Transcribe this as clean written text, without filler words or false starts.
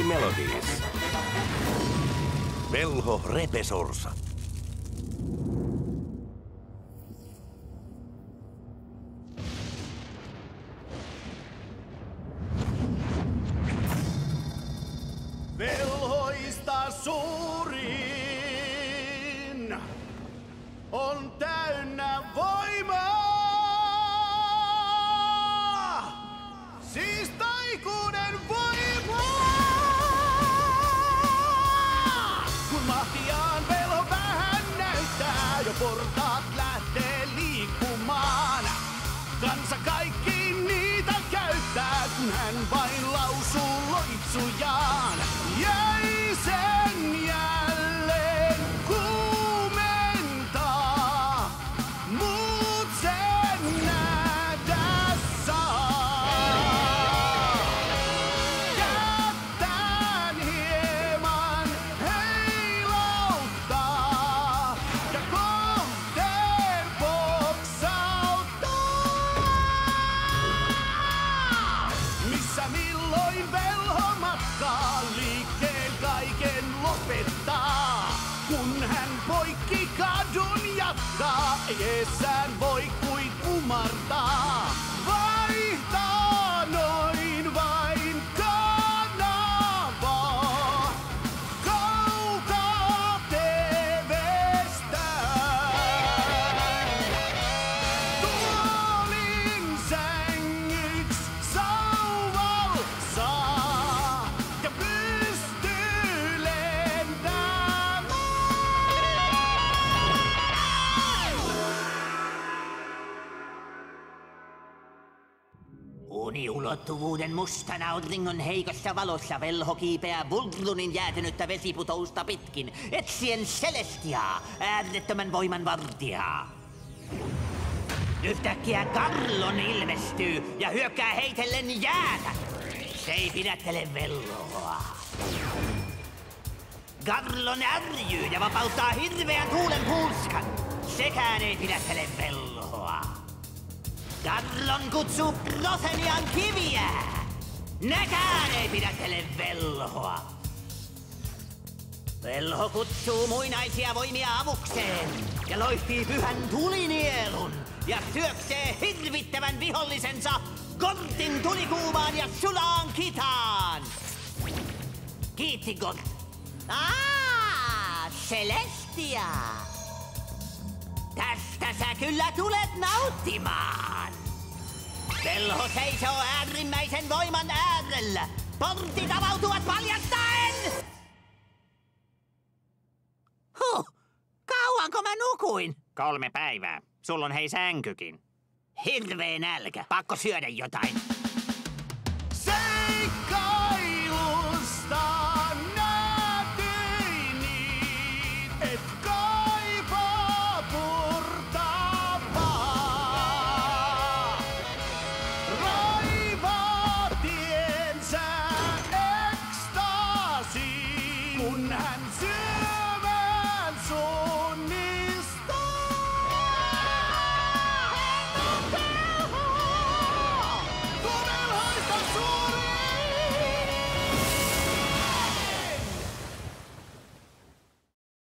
Melodies. Velho Repesorsa. Velhoista suurin on täynnä voimaa. Siis taikuuden voimaa. Kun mahtiaan velho vähän näyttää, jo portaat lähtee liikkumaan. Kansa kaikki niitä käyttää, kun hän vain lausuu loitsujaan. Jäi sen jälleen kuumentaa, mut sen nähdä saa. Kättään hieman heilauttaa ja kohteen poksauttaa. Missä milloin velho matkaa, liikkeen kaiken lopettaa. Kun hän poikki kadun jatkaa, ei eessään voi kuin kumartaa. Vaihtaa noin vain kanavaa, kaukaa TV:stä. Tuolin sängyks sauval saa ja pystyy lentämään. Uniulottuvuuden mustana auringon heikossa valossa velho kiipeää Vulrunin jäätynyttä vesiputousta pitkin, etsien Celestiaa, äärettömän voiman vartijaa. Yhtäkkiä Garlon ilmestyy ja hyökkää heitellen jäätä. Se ei pidättele velloa. Garlon ärjyy ja vapauttaa hirveän tuulen puuskan. Sekään ei pidättele velloa. Garlon kutsuu Prothenian kiviä. Nekään ei pidättele velhoa. Velho kutsuu muinaisia voimia avukseen ja loihtii pyhän tulinielun ja syöksee hirvittävän vihollisensa Gortin tulikuumaan ja sulaan kitaan. Kiitti Gort. Celestia. Tästä sä kyllä tulet nauttimaan. Velho seisoo äärimmäisen voiman äärellä. Portit avautuvat paljastaen. Kauanko mä nukuin? 3 päivää. Sulla on hei sänkykin. Hirveä nälkä. Pakko syödä jotain. Seikkaa!